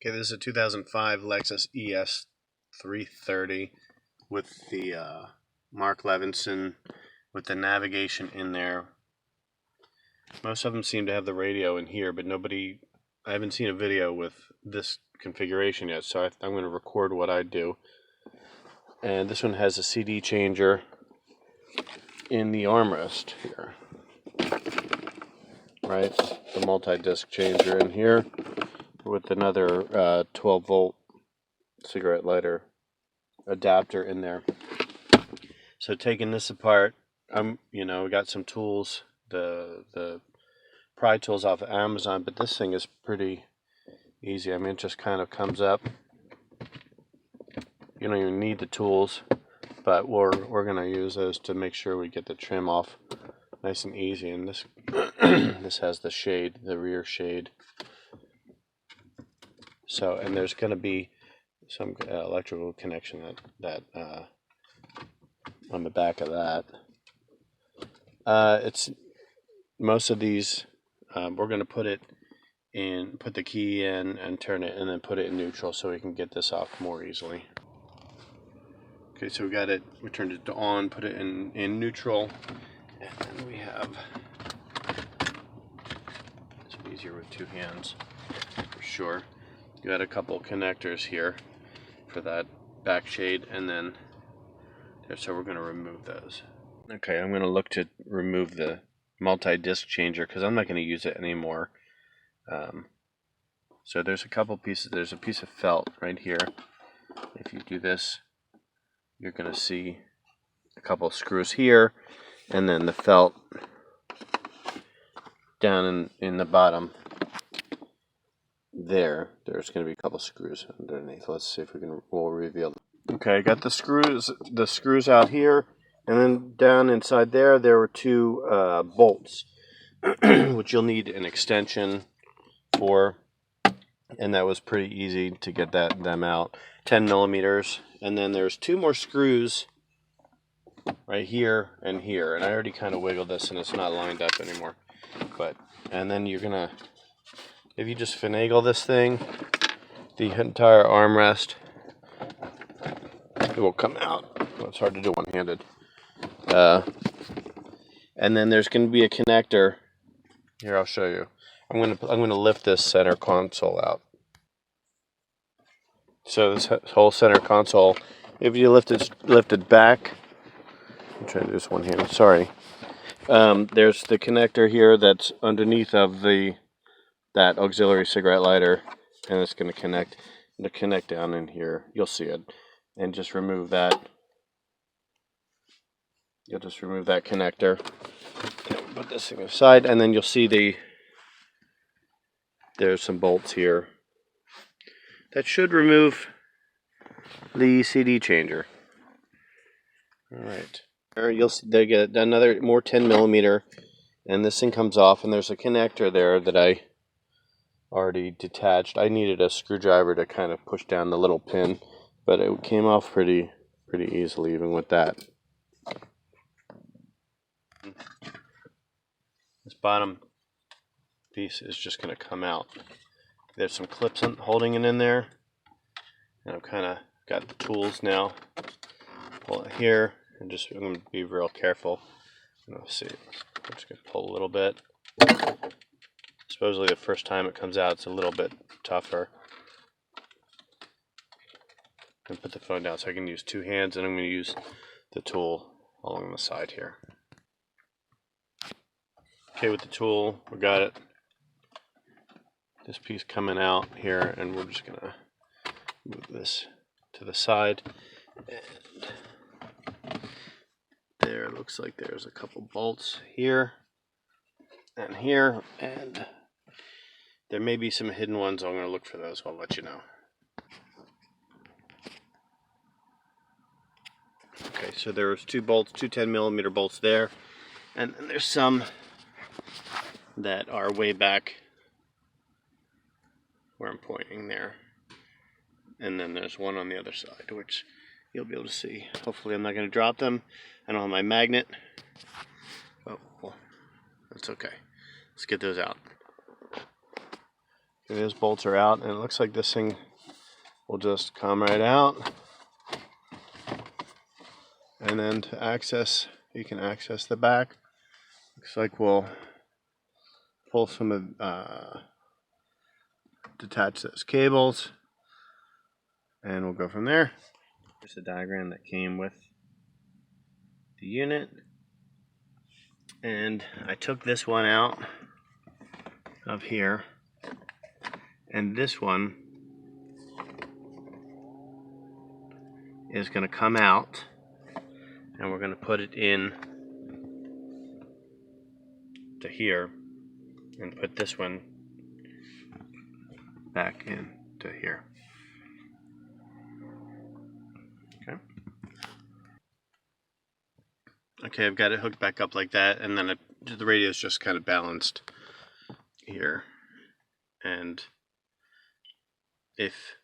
Okay, this is a 2005 Lexus ES330 with the Mark Levinson with the navigation in there. Most of them seem to have the radio in here, but I haven't seen a video with this configuration yet, so I'm going to record what I do. And this one has a CD changer in the armrest here, right? The multi-disc changer in here with another 12 volt cigarette lighter adapter in there. So taking this apart, we got some tools, the pry tools off of Amazon, but this thing is pretty easy. I mean, it just kind of comes up. You don't even need the tools, but we're gonna use those to make sure we get the trim off nice and easy. And this this has the shade, the rear shade. So, and there's gonna be some electrical connection that on the back of that. It's most of these. We're gonna put the key in and turn it, and then put it in neutral so we can get this off more easily. Okay, so we got it. We turned it to on, put it in neutral, and then we have. It's easier with two hands, for sure. You got a couple connectors here for that back shade, and then there. So we're going to remove those. Okay, I'm going to look to remove the multi-disc changer because I'm not going to use it anymore. So there's a couple pieces. There's a piece of felt right here. If you do this, you're going to see a couple screws here, and then the felt down in the bottom there. There's going to be a couple screws underneath. Let's see if we'll reveal them. Okay, I got the screws out here, and then down inside there were two bolts, which you'll need an extension for, and that was pretty easy to get them out. 10 millimeters, and then there's two more screws right here and here, and I already kind of wiggled this, and it's not lined up anymore. And then you're gonna, if you just finagle this thing, the entire armrest, it will come out. Well, it's hard to do one-handed. And then there's going to be a connector. Here, I'll show you. I'm gonna lift this center console out. So this whole center console, if you lift it back, I'm trying to do this one-handed. Sorry. There's the connector here that's underneath of that auxiliary cigarette lighter, and it's going to connect down in here. You'll see it, and just remove that. You'll just remove that connector. Put this thing aside, and then you'll see there's some bolts here that should remove the CD changer. All right. You'll see they get another more 10 millimeter, and this thing comes off, and there's a connector there that I already detached. I needed a screwdriver to kind of push down the little pin, but it came off pretty easily even with that. This bottom piece is just going to come out. There's some clips holding it in there, and I've kind of got the tools now. Pull it here, and I'm going to be real careful. Let's see. I'm just going to pull a little bit. Supposedly the first time it comes out, it's a little bit tougher. And put the phone down so I can use two hands, and I'm going to use the tool along the side here. Okay, with the tool, we got it. This piece coming out here, and we're just going to move this to the side. And there, it looks like there's a couple bolts here and here, and there may be some hidden ones. I'm going to look for those. I'll let you know. Okay, so there's two bolts, two 10 millimeter bolts there, and then there's some that are way back where I'm pointing there, and then there's one on the other side, which you'll be able to see. Hopefully I'm not going to drop them. I don't have my magnet. Oh, well, that's okay. Let's get those out. Those bolts are out, and it looks like this thing will just come right out. And then to access, you can access the back. Looks like we'll pull some of, detach those cables, and we'll go from there. Here's the diagram that came with the unit. And I took this one out of here, and this one is going to come out, and we're going to put it in to here and put this one back in to here. Okay, I've got it hooked back up like that, and then the radio is just kind of balanced here. And if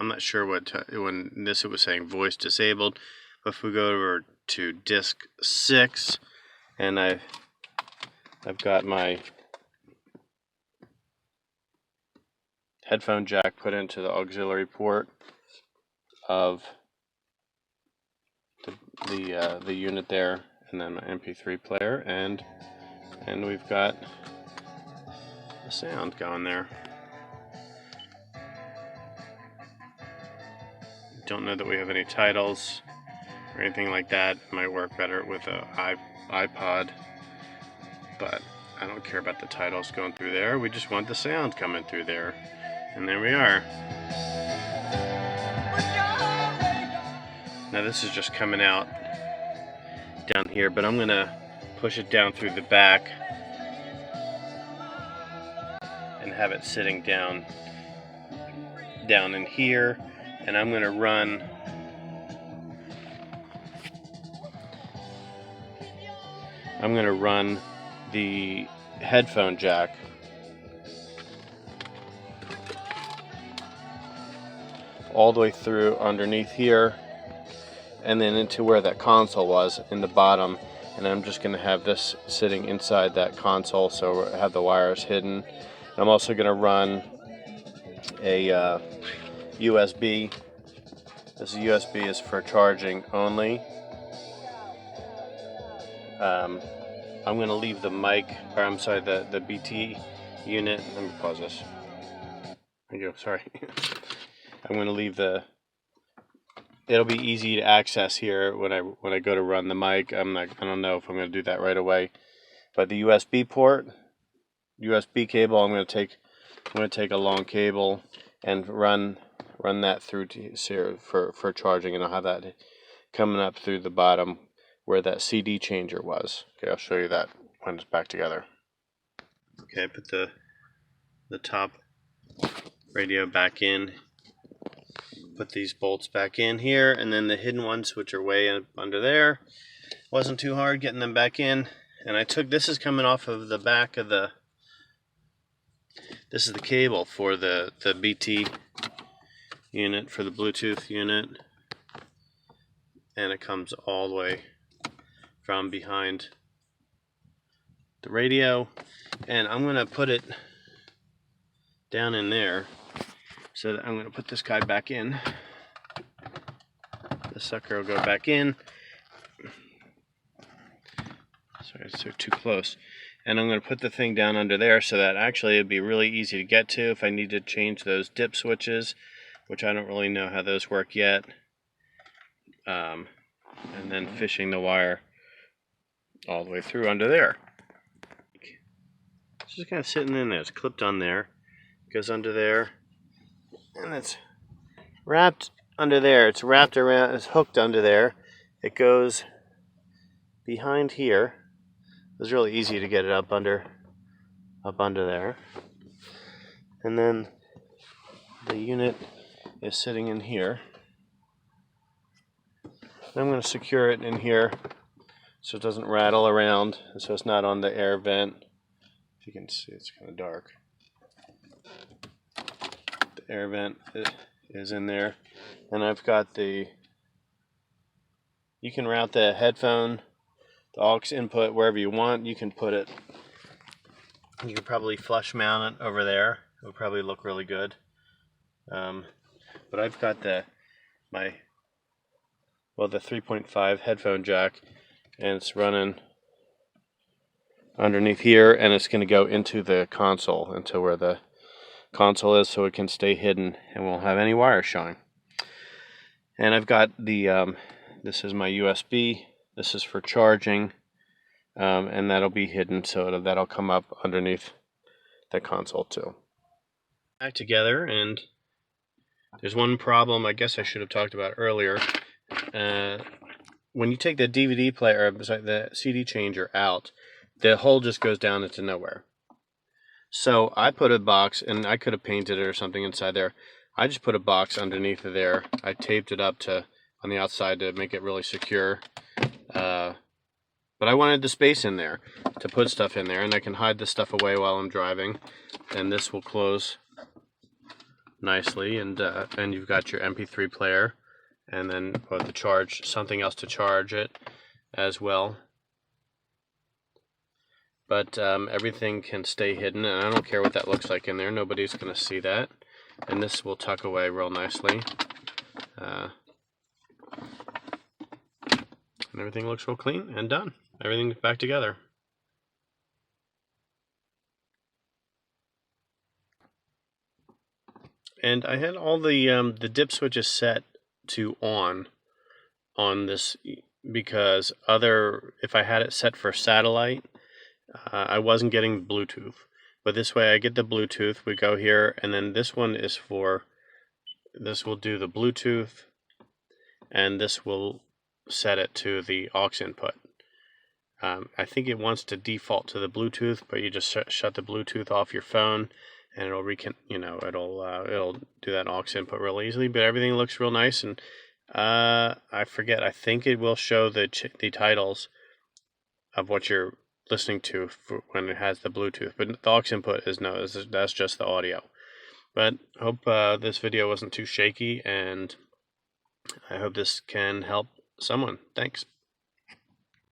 I'm not sure when it was saying voice disabled, but if we go over to disc 6, and I've got my headphone jack put into the auxiliary port of the unit there, and then my MP3 player, and we've got the sound going there. Don't know that we have any titles or anything like that. It might work better with a iPod, but I don't care about the titles going through there. We just want the sound coming through there, and there we are. Now this is just coming out down here, but I'm gonna push it down through the back and have it sitting down in here, and I'm gonna run the headphone jack all the way through underneath here, and then into where that console was in the bottom, and I'm just going to have this sitting inside that console, so I have the wires hidden. And I'm also going to run a USB. This USB is for charging only. I'm going to leave the mic, or I'm sorry, the BT unit. Let me pause this. There you go, sorry. I'm going to leave it'll be easy to access here when I go to run the mic. I don't know if I'm going to do that right away. But the USB port, USB cable, I'm going to take a long cable and run that through to here for charging, and I'll have that coming up through the bottom where that CD changer was. Okay, I'll show you that when it's back together. Okay, I put the top radio back in. Put these bolts back in here, and then the hidden ones, which are way up under there, wasn't too hard getting them back in. And this is coming off of the back of this is the cable for the BT unit, for the Bluetooth unit, and it comes all the way from behind the radio, and I'm going to put it down in there. So I'm going to put this guy back in. The sucker will go back in. Sorry, it's too close. And I'm going to put the thing down under there so that actually it'd be really easy to get to if I need to change those dip switches, which I don't really know how those work yet. And then fishing the wire all the way through under there. It's just kind of sitting in there. It's clipped on there. It goes under there. And it's wrapped under there. It's wrapped around, it's hooked under there. It goes behind here. It was really easy to get it up under there. And then the unit is sitting in here. I'm going to secure it in here so it doesn't rattle around, and so it's not on the air vent. If you can see, it's kind of dark. The air vent is in there, and I've got you can route the headphone, the aux input wherever you want. You can put it You could probably flush mount it over there. It would probably look really good. But I've got the 3.5 headphone jack, and it's running underneath here, and it's going to go into the console, into where the console is, so it can stay hidden and won't have any wires showing. And I've got the this is my USB. This is for charging, and that'll be hidden, so that'll come up underneath the console too. Back together, and there's one problem I guess I should have talked about earlier. When you take the DVD player, the CD changer out, the hole just goes down into nowhere. So I put a box, and I could have painted it or something inside there. I just put a box underneath of there. I taped it up on the outside to make it really secure. But I wanted the space in there to put stuff in there, and I can hide this stuff away while I'm driving. And this will close nicely, and you've got your MP3 player, and then something else to charge it as well. But everything can stay hidden, and I don't care what that looks like in there. Nobody's going to see that. And this will tuck away real nicely. And everything looks real clean and done. Everything's back together. And I had all the dip switches set to on this, because if I had it set for satellite, I wasn't getting Bluetooth. But this way I get the Bluetooth. We go here, and then this one is this will do the Bluetooth, and this will set it to the aux input. I think it wants to default to the Bluetooth, but you just shut the Bluetooth off your phone, and it'll do that aux input real easily. But everything looks real nice, and I think it will show the titles of what you're listening to when it has the Bluetooth, but the aux input that's just the audio. But hope this video wasn't too shaky, and I hope this can help someone. Thanks.